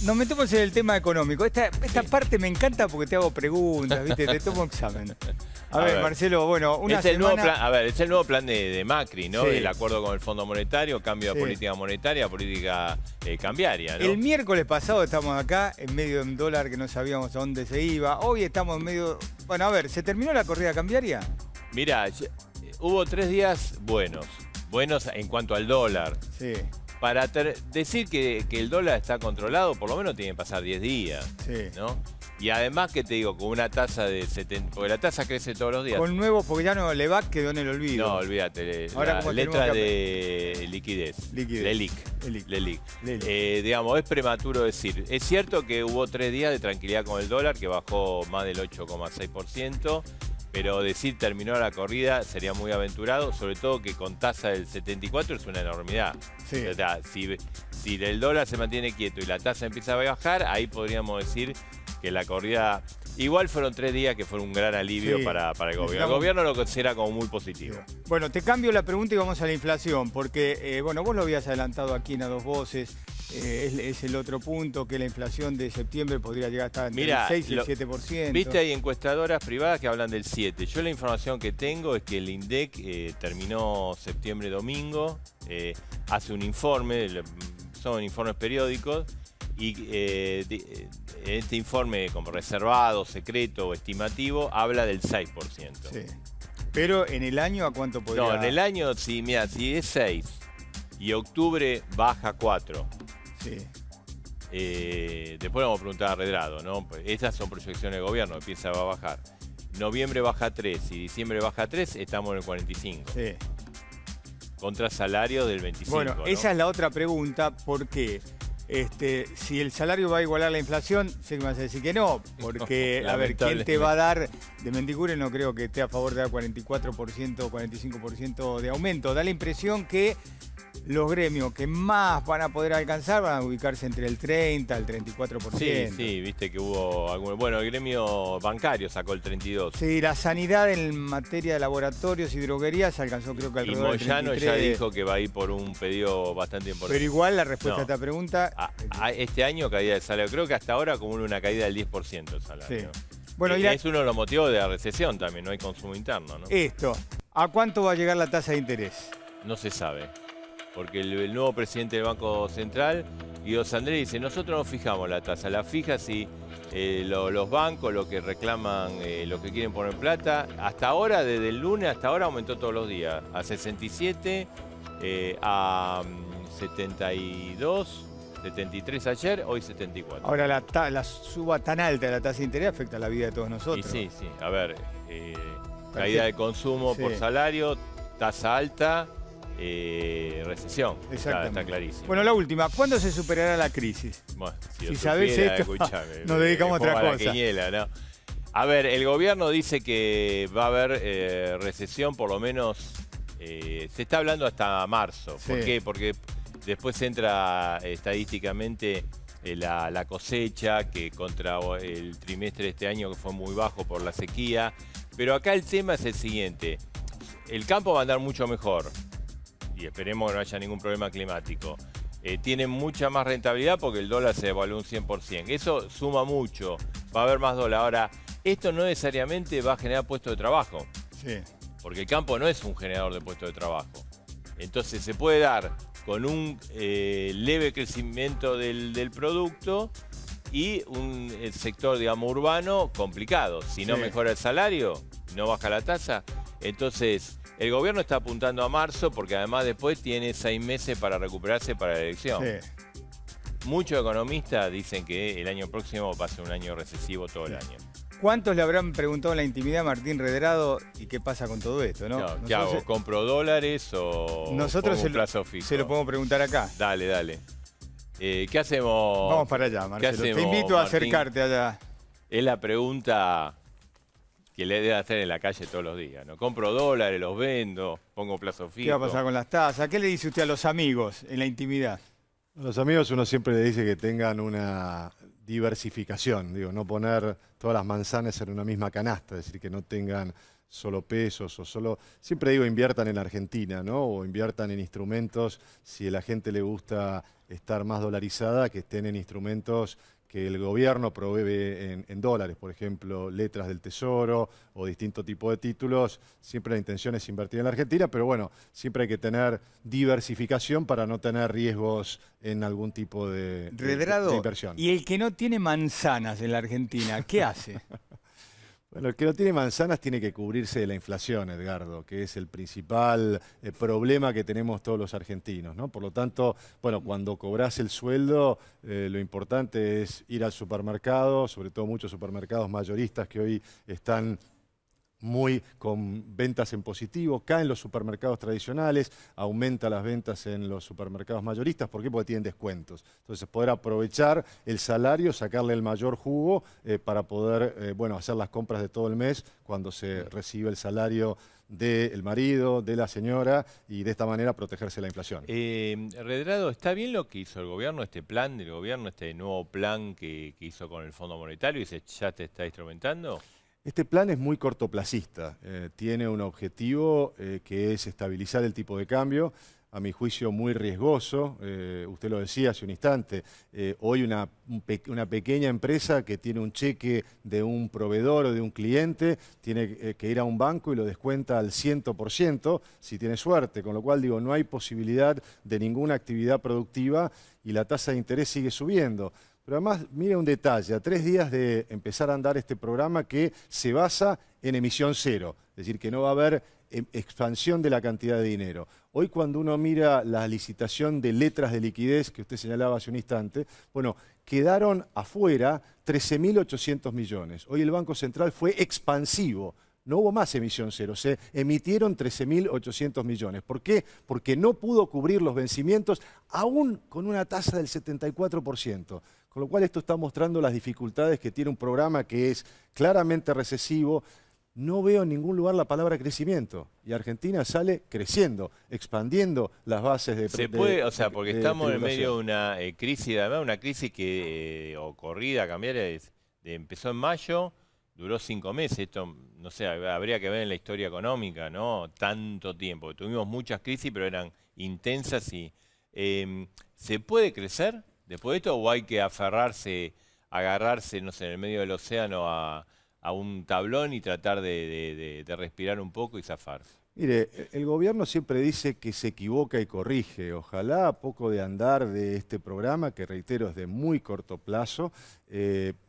nos metemos en el tema económico. Esta parte me encanta porque te hago preguntas, ¿viste? Te tomo examen. A ver, Marcelo, bueno, una es el semana... nuevo plan, a ver, es el nuevo plan de Macri, ¿no? Sí. El acuerdo con el Fondo Monetario, cambio de política monetaria, política cambiaria, ¿no? El miércoles pasado estamos acá, en medio de un dólar que no sabíamos a dónde se iba. Hoy estamos en medio... Bueno, a ver, ¿se terminó la corrida cambiaria? Mirá, hubo 3 días buenos en cuanto al dólar. Sí. Para decir que el dólar está controlado, por lo menos tiene que pasar 10 días, ¿no? Y además, que te digo, con una tasa de 70... Porque la tasa crece todos los días. Con nuevos, porque ya no, LEVAC quedó en el olvido. No, olvídate. Ahora, la letra de liquidez. LELIC. Digamos, es prematuro decir. Es cierto que hubo 3 días de tranquilidad con el dólar, que bajó más del 8,6%. Pero decir terminó la corrida sería muy aventurado, sobre todo que con tasa del 74 es una enormidad. Sí. O sea, si el dólar se mantiene quieto y la tasa empieza a bajar, ahí podríamos decir que la corrida... Igual fueron 3 días que fueron un gran alivio para el gobierno. El gobierno lo considera como muy positivo. Bueno, te cambio la pregunta y vamos a la inflación, porque bueno, vos lo habías adelantado aquí en A Dos Voces. Es el otro punto, que la inflación de septiembre podría llegar hasta entre el 6 y el 7%. Viste, hay encuestadoras privadas que hablan del 7. Yo la información que tengo es que el INDEC terminó septiembre domingo, hace un informe, son informes periódicos, y este informe como reservado, secreto o estimativo habla del 6%. Sí. Pero en el año, ¿a cuánto podría...? No, en el año, mira, si es 6 y octubre baja 4. Sí. Después vamos a preguntar a Redrado, ¿no? Estas son proyecciones del gobierno, que piensa va a bajar. Noviembre baja 3 y diciembre baja 3, estamos en el 45. Sí. Contra salario del 25. Bueno, ¿no? esa es la otra pregunta, porque si el salario va a igualar la inflación, sé que me vas a decir que no, porque, a ver, ¿quién te va a dar? De Menticure no creo que esté a favor de dar 44%, 45% de aumento. Da la impresión que los gremios que más van a poder alcanzar van a ubicarse entre el 30 al 34%. Sí, viste que hubo algunos... Bueno, el gremio bancario sacó el 32%. Sí, la sanidad en materia de laboratorios y droguerías alcanzó, creo que alrededor del 33%. Y Moyano ya dijo que va a ir por un pedido bastante importante. Pero igual la respuesta a esta pregunta... Este año caída del salario. Creo que hasta ahora acumula una caída del 10% el salario. Sí. Bueno, es uno de los motivos de la recesión también, no hay consumo interno, ¿no? ¿A cuánto va a llegar la tasa de interés? No se sabe. Porque el nuevo presidente del Banco Central, Guido Sandrelli, dice, nosotros no fijamos la tasa, la fija si los bancos, lo que reclaman, lo que quieren poner plata. Hasta ahora, desde el lunes hasta ahora, aumentó todos los días. A 67, a 72, 73 ayer, hoy 74. Ahora, la suba tan alta de la tasa de interés afecta la vida de todos nosotros. Y sí. A ver, caída de consumo por salario, tasa alta... recesión, está clarísimo. Bueno, la última, ¿cuándo se superará la crisis? Bueno, si sabés esto, nos dedicamos a otra cosa. Quiniela, ¿no? A ver, el gobierno dice que va a haber recesión, por lo menos se está hablando hasta marzo. ¿Por qué? Porque después entra estadísticamente la cosecha, que contra el trimestre de este año que fue muy bajo por la sequía. Pero acá el tema es el siguiente, el campo va a andar mucho mejor. Y esperemos que no haya ningún problema climático. Tienen mucha más rentabilidad porque el dólar se devaluó un 100%. Eso suma mucho, va a haber más dólar. Ahora, esto no necesariamente va a generar puestos de trabajo. Sí. Porque el campo no es un generador de puestos de trabajo. Entonces se puede dar con un leve crecimiento del producto y el sector, digamos, urbano complicado. Si no mejora el salario, no baja la tasa, entonces... El gobierno está apuntando a marzo porque además después tiene 6 meses para recuperarse para la elección. Muchos economistas dicen que el año próximo va a ser un año recesivo todo el año. ¿Cuántos le habrán preguntado en la intimidad a Martín Redrado y qué pasa con todo esto? ¿No? ¿Qué hago? ¿Compro dólares o nosotros pongo un plazo fijo? Se lo podemos preguntar acá. Dale. ¿Qué hacemos? Vamos para allá, Marcelo. Te invito a acercarte allá. Es la pregunta... que le debe hacer en la calle todos los días, ¿no? Compro dólares, los vendo, pongo plazo fijo. ¿Qué va a pasar con las tasas? ¿Qué le dice usted a los amigos en la intimidad? A los amigos uno siempre le dice que tengan una diversificación, digo, no poner todas las manzanas en una misma canasta, es decir, que no tengan solo pesos o solo... Siempre digo inviertan en Argentina, ¿no? O inviertan en instrumentos, si a la gente le gusta estar más dolarizada, que estén en instrumentos que el gobierno provee en dólares, por ejemplo, letras del Tesoro o distintos tipos de títulos. Siempre la intención es invertir en la Argentina, pero bueno, siempre hay que tener diversificación para no tener riesgos en algún tipo de inversión. ¿Y el que no tiene manzanas en la Argentina, qué hace? Bueno, el que no tiene manzanas tiene que cubrirse de la inflación, Edgardo, que es el principal problema que tenemos todos los argentinos, ¿no? Por lo tanto, bueno, cuando cobras el sueldo, lo importante es ir al supermercado, sobre todo muchos supermercados mayoristas que hoy están muy con ventas en positivo, caen los supermercados tradicionales, aumenta las ventas en los supermercados mayoristas. ¿Por qué? Porque tienen descuentos. Entonces poder aprovechar el salario, sacarle el mayor jugo para poder bueno, hacer las compras de todo el mes cuando se recibe el salario del marido, de la señora, y de esta manera protegerse de la inflación. Redrado, ¿está bien lo que hizo el gobierno, este plan del gobierno, este nuevo plan que hizo con el Fondo Monetario y ya te está instrumentando? Este plan es muy cortoplacista, tiene un objetivo que es estabilizar el tipo de cambio, a mi juicio muy riesgoso, usted lo decía hace un instante, hoy una pequeña empresa que tiene un cheque de un proveedor o de un cliente, tiene que ir a un banco y lo descuenta al 100% si tiene suerte, con lo cual digo, no hay posibilidad de ninguna actividad productiva y la tasa de interés sigue subiendo. Pero además, mire un detalle, a 3 días de empezar a andar este programa que se basa en emisión cero, es decir, que no va a haber expansión de la cantidad de dinero. Hoy cuando uno mira la licitación de letras de liquidez, que usted señalaba hace un instante, bueno, quedaron afuera 13.800 millones. Hoy el Banco Central fue expansivo. No hubo más emisión cero, se emitieron 13.800 millones. ¿Por qué? Porque no pudo cubrir los vencimientos, aún con una tasa del 74%. Con lo cual esto está mostrando las dificultades que tiene un programa que es claramente recesivo. No veo en ningún lugar la palabra crecimiento. Y Argentina sale creciendo, expandiendo las bases de... Se puede, o sea, porque estamos en medio de una crisis, además una crisis que ocurrida, cambiar, empezó en mayo, duró 5 meses. Esto, no sé, habría que ver en la historia económica, ¿no? Tanto tiempo. Tuvimos muchas crisis, pero eran intensas y... ¿se puede crecer después de esto o hay que aferrarse, agarrarse, no sé, en el medio del océano a un tablón y tratar de respirar un poco y zafarse? Mire, el gobierno siempre dice que se equivoca y corrige. Ojalá a poco de andar de este programa, que reitero es de muy corto plazo.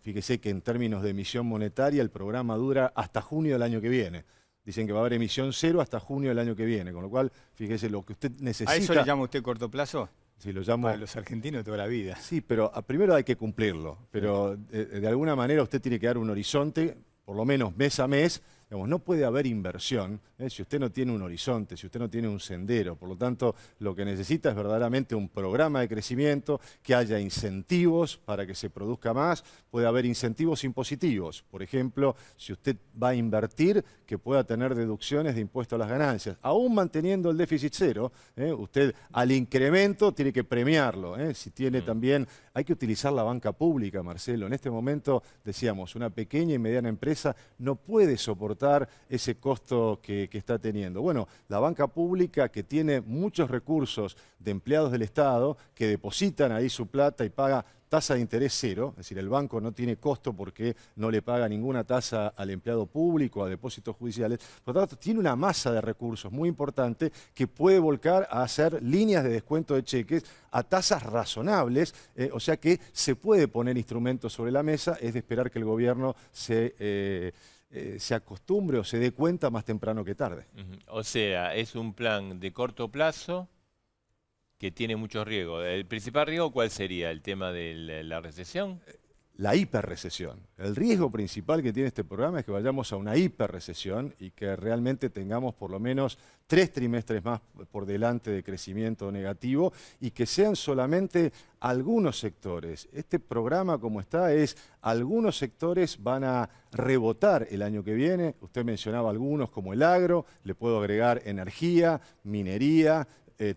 Fíjese que en términos de emisión monetaria el programa dura hasta junio del año que viene. Dicen que va a haber emisión cero hasta junio del año que viene, con lo cual, fíjese, lo que usted necesita... ¿A eso le llama usted corto plazo? Sí, lo llamo... Para los argentinos de toda la vida. Sí, pero primero hay que cumplirlo, pero de alguna manera usted tiene que dar un horizonte, por lo menos mes a mes. Digamos, no puede haber inversión si usted no tiene un horizonte, si usted no tiene un sendero. Por lo tanto, lo que necesita es verdaderamente un programa de crecimiento, que haya incentivos para que se produzca más. Puede haber incentivos impositivos. Por ejemplo, si usted va a invertir, que pueda tener deducciones de impuesto a las ganancias. Aún manteniendo el déficit cero, usted al incremento tiene que premiarlo. Si tiene también... Hay que utilizar la banca pública, Marcelo. En este momento, decíamos, una pequeña y mediana empresa no puede soportar ese costo que está teniendo. Bueno, la banca pública, que tiene muchos recursos de empleados del Estado, que depositan ahí su plata y paga tasa de interés cero, es decir, el banco no tiene costo porque no le paga ninguna tasa al empleado público, a depósitos judiciales. Por lo tanto, tiene una masa de recursos muy importante que puede volcar a hacer líneas de descuento de cheques a tasas razonables, o sea que se puede poner instrumentos sobre la mesa, es de esperar que el gobierno se acostumbre o se dé cuenta más temprano que tarde. O sea, es un plan de corto plazo que tiene muchos riesgos. ¿El principal riesgo cuál sería? ¿El tema de la recesión? La hiperrecesión. El riesgo principal que tiene este programa es que vayamos a una hiperrecesión y que realmente tengamos por lo menos 3 trimestres más por delante de crecimiento negativo y que sean solamente algunos sectores. Este programa como está es, algunos sectores van a rebotar el año que viene. Usted mencionaba algunos como el agro, le puedo agregar energía, minería,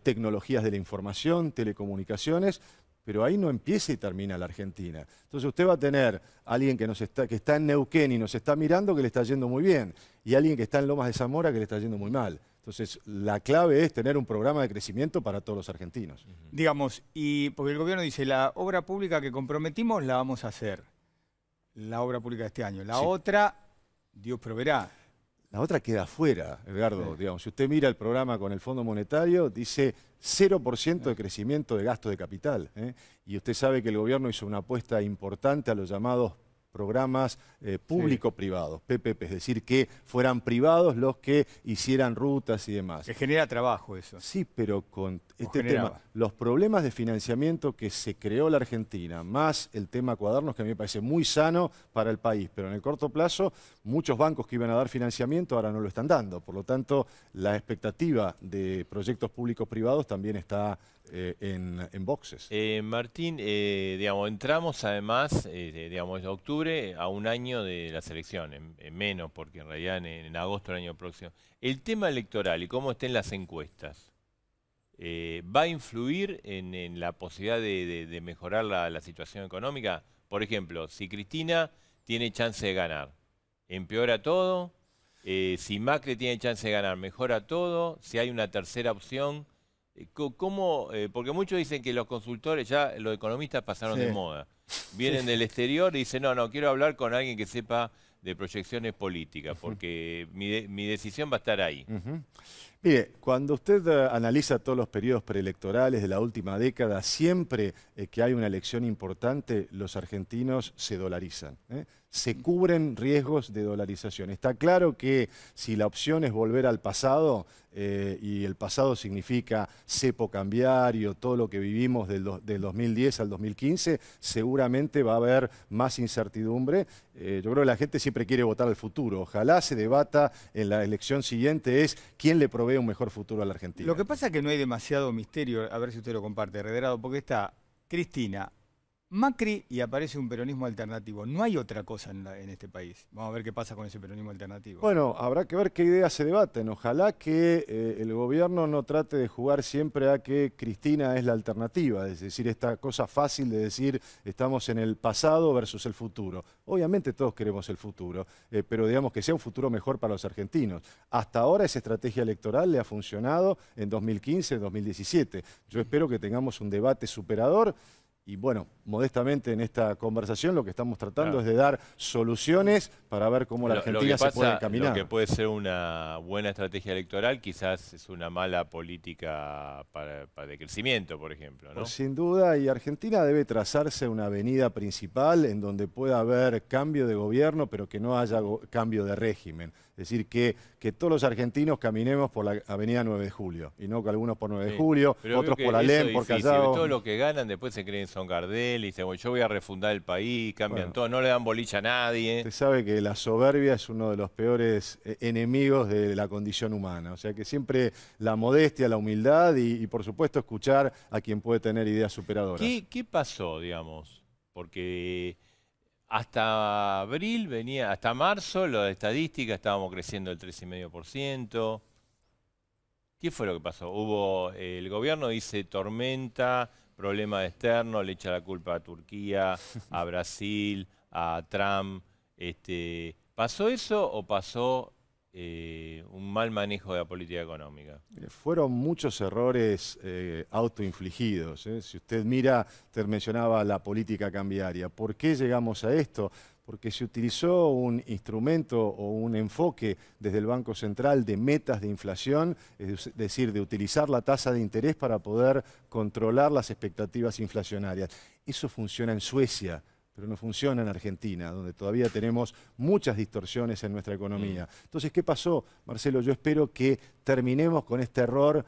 tecnologías de la información, telecomunicaciones, pero ahí no empieza y termina la Argentina. Entonces usted va a tener a alguien que está en Neuquén y nos está mirando que le está yendo muy bien, y alguien que está en Lomas de Zamora que le está yendo muy mal. Entonces la clave es tener un programa de crecimiento para todos los argentinos. Digamos, y porque el gobierno dice, la obra pública que comprometimos la vamos a hacer, la obra pública de este año. La otra, Dios proveerá. La otra queda afuera, Edgardo. Digamos, si usted mira el programa con el Fondo Monetario, dice 0% de crecimiento de gasto de capital. Y usted sabe que el gobierno hizo una apuesta importante a los llamados programas público-privados, PPP, es decir, que fueran privados los que hicieran rutas y demás. Que genera trabajo eso. Sí, pero con este tema, los problemas de financiamiento que se creó la Argentina, más el tema cuadernos, que a mí me parece muy sano para el país, pero en el corto plazo, muchos bancos que iban a dar financiamiento ahora no lo están dando. Por lo tanto, la expectativa de proyectos públicos-privados también está en boxes. Martín, digamos, entramos además, digamos, en octubre a un año de las elecciones, en menos, porque en realidad en agosto del año próximo. El tema electoral y cómo estén las encuestas, ¿va a influir en la posibilidad de mejorar la situación económica? Por ejemplo, si Cristina tiene chance de ganar, ¿empeora todo? Si Macri tiene chance de ganar, ¿mejora todo? Si hay una tercera opción, ¿cómo? Porque muchos dicen que los consultores, ya los economistas pasaron de moda. Vienen del exterior y dicen, no, quiero hablar con alguien que sepa de proyecciones políticas, porque mi decisión va a estar ahí. Mire, cuando usted analiza todos los periodos preelectorales de la última década, siempre que hay una elección importante, los argentinos se dolarizan. Se cubren riesgos de dolarización. Está claro que si la opción es volver al pasado, y el pasado significa cepo cambiario, todo lo que vivimos del 2010 al 2015, seguramente va a haber más incertidumbre. Yo creo que la gente siempre quiere votar al futuro. Ojalá se debata en la elección siguiente es quién le provee un mejor futuro a la Argentina. Lo que pasa es que no hay demasiado misterio, a ver si usted lo comparte, Redrado, porque está Cristina, Macri y aparece un peronismo alternativo. No hay otra cosa en este país. Vamos a ver qué pasa con ese peronismo alternativo. Bueno, habrá que ver qué ideas se debaten. Ojalá que el gobierno no trate de jugar siempre a que Cristina es la alternativa. Es decir, esta cosa fácil de decir estamos en el pasado versus el futuro. Obviamente todos queremos el futuro, pero digamos que sea un futuro mejor para los argentinos. Hasta ahora esa estrategia electoral le ha funcionado en 2015, en 2017. Yo espero que tengamos un debate superador. Y bueno, modestamente en esta conversación lo que estamos tratando es de dar soluciones para ver cómo la Argentina se puede encaminar. Lo que puede ser una buena estrategia electoral quizás es una mala política de crecimiento, por ejemplo, ¿no? Pues sin duda, y Argentina debe trazarse una avenida principal en donde pueda haber cambio de gobierno, pero que no haya cambio de régimen. Es decir, que todos los argentinos caminemos por la avenida 9 de Julio, y no que algunos por 9 de Julio, otros por Alem, por Callao. Todos los que ganan después se creen son Gardel y dicen, bueno, yo voy a refundar el país, cambian todo, no le dan bolilla a nadie. Usted sabe que la soberbia es uno de los peores enemigos de la condición humana. O sea que siempre la modestia, la humildad y por supuesto escuchar a quien puede tener ideas superadoras. ¿Qué pasó, digamos? Porque hasta abril hasta marzo, la estadística estábamos creciendo el 3,5%. ¿Qué fue lo que pasó? El gobierno dice tormenta, problema externo, le echa la culpa a Turquía, a Brasil, a Trump. ¿Pasó eso o pasó un mal manejo de la política económica? Fueron muchos errores autoinfligidos. Si usted mira, usted mencionaba la política cambiaria. ¿Por qué llegamos a esto? Porque se utilizó un instrumento o un enfoque desde el Banco Central de metas de inflación, es decir, de utilizar la tasa de interés para poder controlar las expectativas inflacionarias. Eso funciona en Suecia, pero no funciona en Argentina, donde todavía tenemos muchas distorsiones en nuestra economía. Entonces, ¿qué pasó, Marcelo? Yo espero que terminemos con este error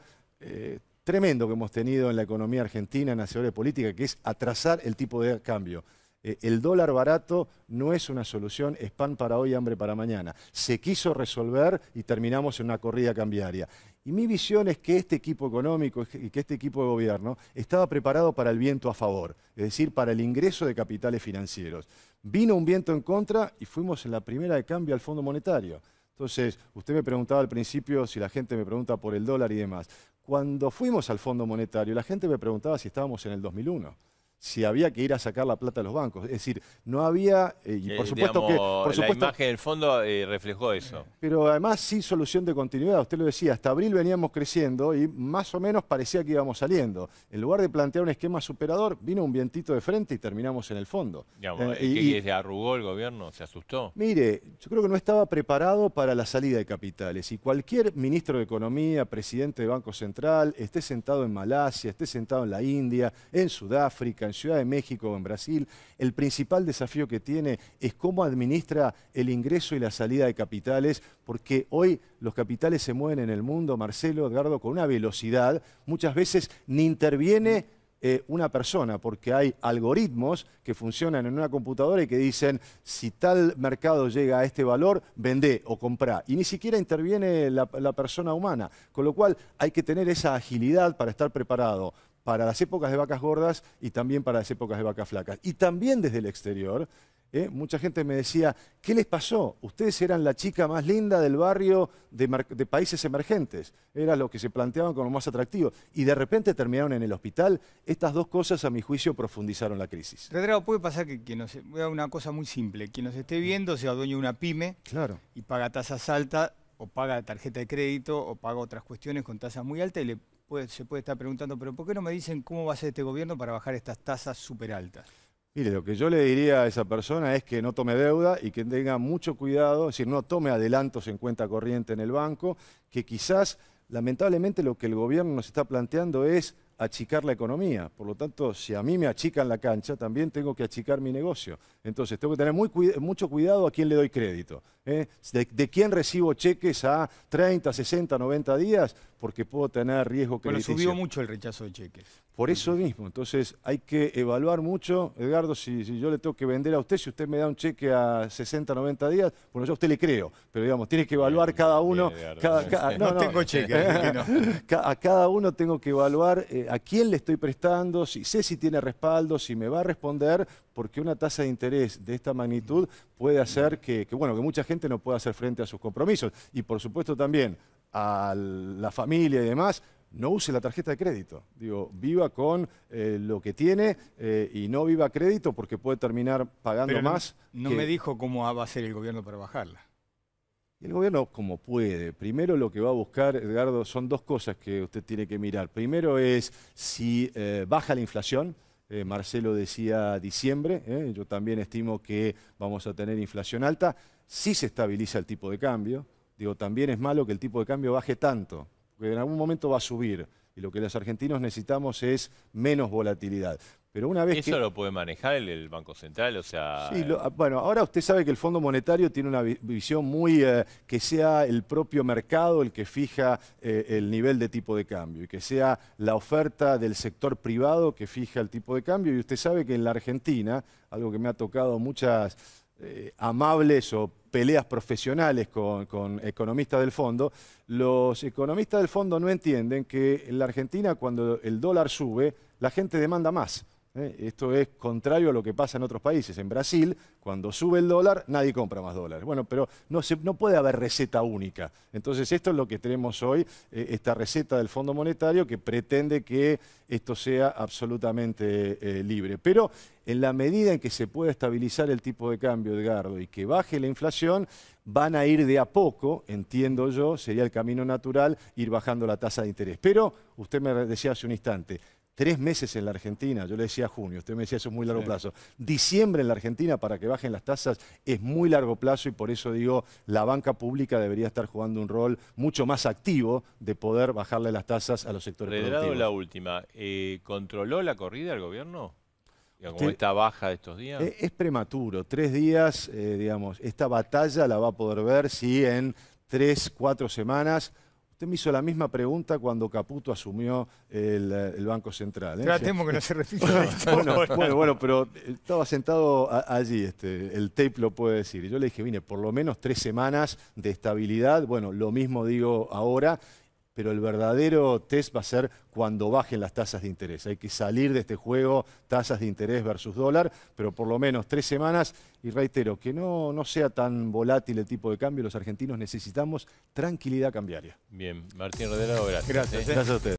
tremendo que hemos tenido en la economía argentina, nacional y política, que es atrasar el tipo de cambio. El dólar barato no es una solución, es pan para hoy, hambre para mañana. Se quiso resolver y terminamos en una corrida cambiaria. Y mi visión es que este equipo económico y que este equipo de gobierno estaba preparado para el viento a favor, es decir, para el ingreso de capitales financieros. Vino un viento en contra y fuimos en la primera de cambio al Fondo Monetario. Entonces, usted me preguntaba al principio si la gente me pregunta por el dólar y demás. Cuando fuimos al Fondo Monetario, la gente me preguntaba si estábamos en el 2001. si había que ir a sacar la plata a los bancos. Es decir, no había, y por supuesto digamos, que... Por supuesto, la imagen del fondo reflejó eso. Pero además sin solución de continuidad. Usted lo decía, hasta abril veníamos creciendo y más o menos parecía que íbamos saliendo. En lugar de plantear un esquema superador, vino un vientito de frente y terminamos en el fondo. Digamos, ¿qué se arrugó el gobierno? ¿Se asustó? Mire, yo creo que no estaba preparado para la salida de capitales. Y cualquier ministro de Economía, presidente de Banco Central, esté sentado en Malasia, esté sentado en la India, en Sudáfrica, en Ciudad de México o en Brasil, el principal desafío que tiene es cómo administra el ingreso y la salida de capitales, porque hoy los capitales se mueven en el mundo, Marcelo, Edgardo, con una velocidad, muchas veces ni interviene una persona, porque hay algoritmos que funcionan en una computadora y que dicen, si tal mercado llega a este valor, vendé o comprá. Y ni siquiera interviene la persona humana, con lo cual hay que tener esa agilidad para estar preparado para las épocas de vacas gordas y también para las épocas de vacas flacas. Y también desde el exterior, mucha gente me decía, ¿qué les pasó? Ustedes eran la chica más linda del barrio de países emergentes. Era lo que se planteaban como más atractivo. Y de repente terminaron en el hospital. Estas dos cosas, a mi juicio, profundizaron la crisis. Redrado, puede pasar que voy a una cosa muy simple. Quien nos esté viendo sea dueño de una pyme, claro, y paga tasas altas, o paga tarjeta de crédito, o paga otras cuestiones con tasas muy altas, y se puede estar preguntando, pero ¿por qué no me dicen cómo va a ser este gobierno para bajar estas tasas súper altas? Mire, lo que yo le diría a esa persona es que no tome deuda y que tenga mucho cuidado, es decir, no tome adelantos en cuenta corriente en el banco, que quizás, lamentablemente, lo que el gobierno nos está planteando es achicar la economía. Por lo tanto, si a mí me achican la cancha, también tengo que achicar mi negocio. Entonces, tengo que tener mucho cuidado a quién le doy crédito. ¿De quién recibo cheques a 30, 60, 90 días? Porque puedo tener riesgo crediticio. Bueno, subió mucho el rechazo de cheques. Por eso mismo, entonces hay que evaluar mucho. Edgardo, si yo le tengo que vender a usted, si usted me da un cheque a 60, 90 días, bueno, yo a usted le creo, pero digamos, tiene que evaluar cada uno. No tengo cheque. A cada uno tengo que evaluar a quién le estoy prestando, sé si tiene respaldo, si me va a responder, porque una tasa de interés de esta magnitud puede hacer que mucha gente no pueda hacer frente a sus compromisos. Y por supuesto también a la familia y demás, no use la tarjeta de crédito. Digo, viva con lo que tiene y no viva a crédito porque puede terminar pagando más. No me dijo cómo va a hacer el gobierno para bajarla. Y el gobierno como puede. Primero lo que va a buscar, Edgardo, son dos cosas que usted tiene que mirar. Primero es si baja la inflación. Marcelo decía diciembre, yo también estimo que vamos a tener inflación alta. Si se estabiliza el tipo de cambio. Digo, también es malo que el tipo de cambio baje tanto, porque en algún momento va a subir. Y lo que los argentinos necesitamos es menos volatilidad. Pero una vez ¿Eso lo puede manejar el Banco Central? O sea, sí, bueno, ahora usted sabe que el Fondo Monetario tiene una visión muy que sea el propio mercado el que fija el nivel de tipo de cambio y que sea la oferta del sector privado que fija el tipo de cambio. Y usted sabe que en la Argentina, algo que me ha tocado muchas amables o peleas profesionales con economistas del fondo, los economistas del fondo no entienden que en la Argentina cuando el dólar sube, la gente demanda más. Esto es contrario a lo que pasa en otros países. En Brasil, cuando sube el dólar, nadie compra más dólares. Bueno, pero no puede haber receta única. Entonces, esto es lo que tenemos hoy, esta receta del Fondo Monetario que pretende que esto sea absolutamente libre. Pero en la medida en que se pueda estabilizar el tipo de cambio, Edgardo, y que baje la inflación, van a ir de a poco, entiendo yo, sería el camino natural, ir bajando la tasa de interés. Pero, usted me decía hace un instante, 3 meses en la Argentina, yo le decía junio, usted me decía eso es muy largo plazo. Diciembre en la Argentina para que bajen las tasas es muy largo plazo y por eso digo, la banca pública debería estar jugando un rol mucho más activo de poder bajarle las tasas a los sectores productivos. La última, ¿controló la corrida el gobierno? ¿Cómo esta baja de estos días? Es prematuro, 3 días, digamos, esta batalla la va a poder ver si en 3, 4 semanas. Usted me hizo la misma pregunta cuando Caputo asumió el Banco Central. Tratemos que no se repita esto. Bueno, pero estaba sentado allí, el tape lo puede decir. Y yo le dije, vine, por lo menos 3 semanas de estabilidad. Bueno, lo mismo digo ahora, pero el verdadero test va a ser cuando bajen las tasas de interés. Hay que salir de este juego, tasas de interés versus dólar, pero por lo menos 3 semanas. Y reitero, que no sea tan volátil el tipo de cambio. Los argentinos necesitamos tranquilidad cambiaria. Bien, Martín Redrado, gracias. Gracias. Gracias a ustedes.